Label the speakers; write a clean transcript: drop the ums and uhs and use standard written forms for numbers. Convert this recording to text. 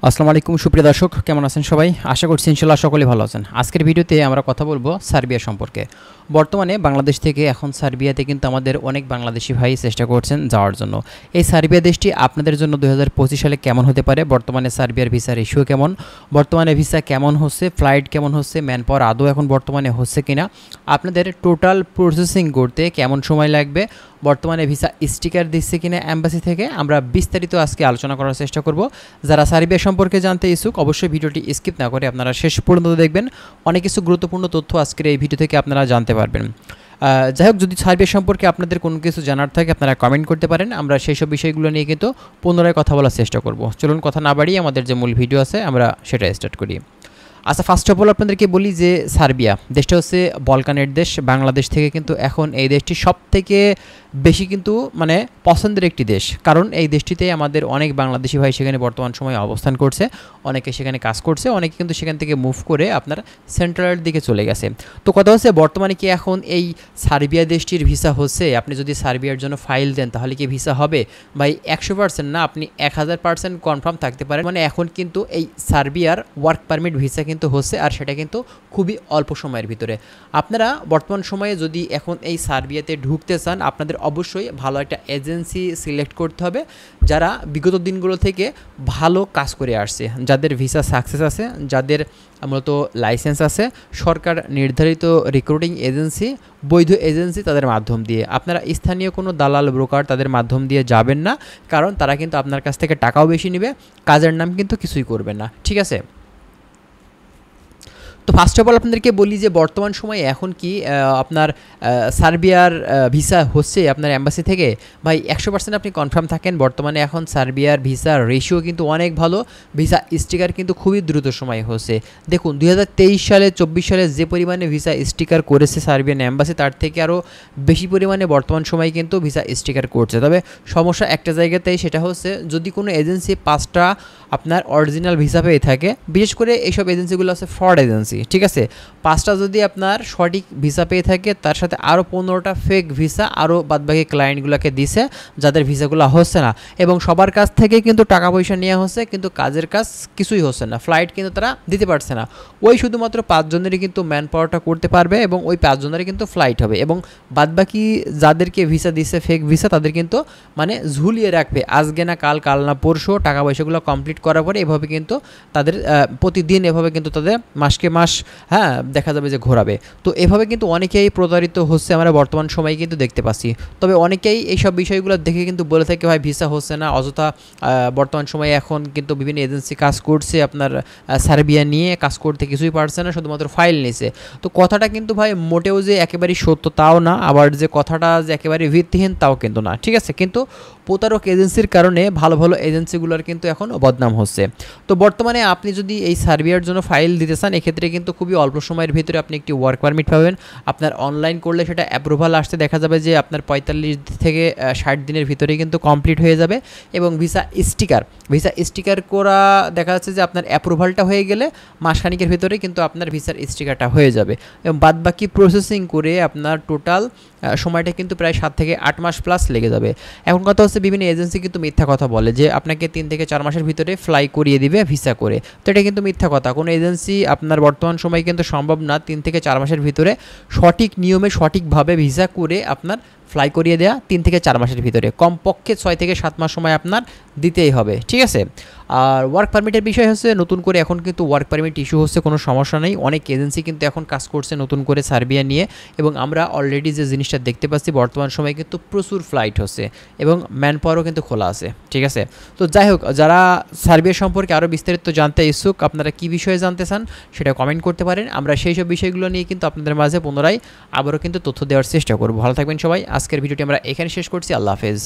Speaker 1: আসসালামু আলাইকুম সুপ্রিয় দর্শক, কেমন আছেন সবাই? আশা করছি ইনশাআল্লাহ সকলেই ভালো আছেন। আজকের ভিডিওতে আমরা কথা বলবো সার্বিয়া সম্পর্কে। বর্তমানে বাংলাদেশ থেকে এখন সার্বিয়াতে কিন্তু আমাদের অনেক বাংলাদেশি ভাই চেষ্টা করছেন যাওয়ার জন্য। এই সার্বিয়া দেশটি আপনাদের জন্য 2025 সালে কেমন হতে পারে, বর্তমানে সার্বিয়ার ভিসা রেশিও কেমন, বর্তমানে ভিসা কেমন হচ্ছে, ফ্লাইট কেমন হচ্ছে, ম্যান পাওয়ার আদৌ এখন বর্তমানে হচ্ছে কিনা, আপনাদের টোটাল প্রসেসিং করতে কেমন সময় লাগবে, বর্তমানে ভিসা স্টিকার দিচ্ছে কিনা এম্বাসি থেকে, আমরা বিস্তারিত আজকে আলোচনা করার চেষ্টা করব। যারা সার্বিয়া সম্পর্কে জানতে ইচ্ছুক অবশ্যই ভিডিওটি স্কিপ না করে আপনারা শেষ পর্যন্ত দেখবেন। অনেক কিছু গুরুত্বপূর্ণ তথ্য আজকের এই ভিডিও থেকে আপনারা জানতে পারবেন। যাই হোক, যদি সার্বিয়া সম্পর্কে আপনাদের কোনো কিছু জানার থাকে আপনারা কমেন্ট করতে পারেন, আমরা সেই সব বিষয়গুলো নিয়ে কিন্তু পুনরায় কথা বলার চেষ্টা করব। চলুন কথা না বাড়িয়ে আমাদের যে মূল ভিডিও আছে আমরা সেটা স্টার্ট করি। আচ্ছা, ফার্স্ট অফ অল আপনাদেরকে বলি যে সার্বিয়া দেশটা হচ্ছে বলকানের দেশ। বাংলাদেশ থেকে কিন্তু এখন এই দেশটি সবথেকে বেশি কিন্তু মানে পছন্দের একটি দেশ, কারণ এই দেশটিতে আমাদের অনেক বাংলাদেশি ভাই সেখানে বর্তমান সময়ে অবস্থান করছে, অনেকে সেখানে কাজ করছে, অনেকে কিন্তু সেখান থেকে মুভ করে আপনার সেন্ট্রালের দিকে চলে গেছে। তো কথা হচ্ছে বর্তমানে কি এখন এই সার্বিয়া দেশটির ভিসা হচ্ছে, আপনি যদি সার্বিয়ার জন্য ফাইল দেন তাহলে কি ভিসা হবে? ভাই 100% না, আপনি 1000% কনফার্ম থাকতে পারেন। মানে এখন কিন্তু এই সার্বিয়ার ওয়ার্ক পারমিট ভিসা কিন্তু হচ্ছে, আর সেটা কিন্তু খুবই অল্প সময়ের ভিতরে। আপনারা বর্তমান সময়ে যদি এখন এই সার্বিয়াতে ঢুকতে চান আপনাদের অবশ্যই ভালো একটা এজেন্সি সিলেক্ট করতে হবে, যারা বিগত দিনগুলো থেকে ভালো কাজ করে আসছে, যাদের ভিসা সাকসেস আছে, যাদের মূলত লাইসেন্স আছে, সরকার নির্ধারিত রিক্রুটিং এজেন্সি, বৈধ এজেন্সি, তাদের মাধ্যম দিয়ে। আপনারা স্থানীয় কোনো দালাল ব্রোকার তাদের মাধ্যম দিয়ে যাবেন না, কারণ তারা কিন্তু আপনার কাছ থেকে টাকাও বেশি নেবে, কাজের নাম কিন্তু কিছুই করবেন না, ঠিক আছে? তো ফার্স্ট অফ অল আপনাদেরকে বলি যে বর্তমান সময়ে এখন কি আপনার সার্বিয়ার ভিসা হচ্ছে আপনার এম্বাসি থেকে? ভাই 100% আপনি কনফার্ম থাকেন, বর্তমানে এখন সার্বিয়ার ভিসার রেশিও কিন্তু অনেক ভালো, ভিসা স্টিকার কিন্তু খুবই দ্রুত সময় হচ্ছে। দেখুন 2023 সালে 24 সালে যে পরিমাণে ভিসা স্টিকার করেছে সার্বিয়ান এম্বাসি, তার থেকে আরও বেশি পরিমাণে বর্তমান সময়ে কিন্তু ভিসা স্টিকার করছে। তবে সমস্যা একটা জায়গাতেই, সেটা হচ্ছে যদি কোনো এজেন্সি 5টা আপনার অরিজিনাল ভিসা পেয়ে থাকে, বিশেষ করে এইসব এজেন্সিগুলো আছে ফ্রড এজেন্সি, ঠিক আছে? 5টা যদি আপনার সঠিক ভিসা পেয়ে থাকে, তার সাথে আরও 15টা ফেক ভিসা আরও বাদবাকি ক্লায়েন্টগুলোকে দিছে যাদের ভিসাগুলো হচ্ছে না, এবং সবার কাছ থেকে কিন্তু টাকা পয়সা নেওয়া হচ্ছে, কিন্তু কাজের কাজ কিছুই হচ্ছে না, ফ্লাইট কিন্তু তারা দিতে পারছে না। ওই শুধুমাত্র 5 জনেরই কিন্তু ম্যান পাওয়ারটা করতে পারবে, এবং ওই 5 জনেরই কিন্তু ফ্লাইট হবে, এবং বাদবাকি যাদেরকে ভিসা দিচ্ছে ফেক ভিসা তাদের কিন্তু মানে ঝুলিয়ে রাখবে, আজকে না কাল, কাল না পরশু টাকা পয়সাগুলো কমপ্লিট করার পরে এভাবে কিন্তু তাদের প্রতিদিন এভাবে কিন্তু তাদের মাসকে মাস দেখা যাবে যে ঘোরাবে। তো এভাবে কিন্তু অনেকেই প্রতারিত হচ্ছে, আমরা বর্তমান সময়ে কিন্তু দেখতে পাচ্ছি। তবে অনেকেই এইসব বিষয়গুলো দেখে কিন্তু বলে থাকে ভাই ভিসা হচ্ছে না, অযথা বর্তমান সময়ে এখন কিন্তু বিভিন্ন এজেন্সি কাজ করছে আপনার সার্বিয়া নিয়ে, কাজ করতে কিছুই পারছে না, শুধুমাত্র ফাইল নিছে। তো কথাটা কিন্তু ভাই মোটেও যে একেবারেই সত্য তাও না, আবার যে কথাটা যে একেবারে ভিত্তিহীন তাও কিন্তু না, ঠিক আছে? কিন্তু প্রতারক এজেন্সির কারণে ভালো ভালো এজেন্সিগুলোর কিন্তু এখন বদনাম হচ্ছে। তো বর্তমানে আপনি যদি এই সার্বিয়ার জন্য ফাইল দিতে চান, এক্ষেত্রে কিন্তু খুবই অল্প সময়ের ভিতরে আপনি একটি ওয়ার্ক পারমিট পাবেন। আপনার অনলাইন করলে সেটা অ্যাপ্রুভাল আসতে দেখা যাবে যে আপনার 45 থেকে 60 দিনের ভিতরেই কিন্তু কমপ্লিট হয়ে যাবে, এবং ভিসা স্টিকার করা দেখা যাচ্ছে যে আপনার অ্যাপ্রুভালটা হয়ে গেলে মাসখানিকের ভিতরেই কিন্তু আপনার ভিসার স্টিকারটা হয়ে যাবে, এবং বাদবাকি প্রসেসিং করে আপনার টোটাল সময়টা কিন্তু প্রায় 7 থেকে 8 মাস প্লাস লেগে যাবে। এখন কথা হচ্ছে বিভিন্ন এজেন্সি কিন্তু মিথ্যা কথা বলে যে আপনাকে 3 থেকে 4 মাসের ভিতরে ফ্লাই করিয়ে দিবে ভিসা করে, তো এটা কিন্তু মিথ্যা কথা। কোনো এজেন্সি আপনার বর্তমান সময় কিন্তু সম্ভব না 3 থেকে 4 মাসের ভিতরে সঠিক নিয়মে সঠিকভাবে ভিসা করে আপনার ফ্লাই করিয়ে দেওয়া। 3 থেকে 4 মাসের ভিতরে কমপক্ষে 6 থেকে 7 মাস সময় আপনার দিতেই হবে, ঠিক আছে? আর ওয়ার্ক পারমিটের বিষয় হচ্ছে নতুন করে এখন কিন্তু ওয়ার্ক পারমিট ইস্যু হচ্ছে, কোনো সমস্যা নেই, অনেক এজেন্সি কিন্তু এখন কাজ করছে নতুন করে সার্বিয়া নিয়ে, এবং আমরা অলরেডি যে জিনিসটা দেখতে পাচ্ছি বর্তমান সময়ে কিন্তু প্রচুর ফ্লাইট হচ্ছে, এবং ম্যান পাওয়ারও কিন্তু খোলা আছে, ঠিক আছে? তো যাই হোক, যারা সার্বিয়া সম্পর্কে আরও বিস্তারিত জানতে ইচ্ছুক, আপনারা কী বিষয়ে জানতে চান সেটা কমেন্ট করতে পারেন, আমরা সেই সব বিষয়গুলো নিয়ে কিন্তু আপনাদের মাঝে পুনরায় আবারও কিন্তু তথ্য দেওয়ার চেষ্টা করব। ভালো থাকবেন সবাই, আজকের ভিডিওটি আমরা এখানে শেষ করছি, আল্লাহ হাফেজ।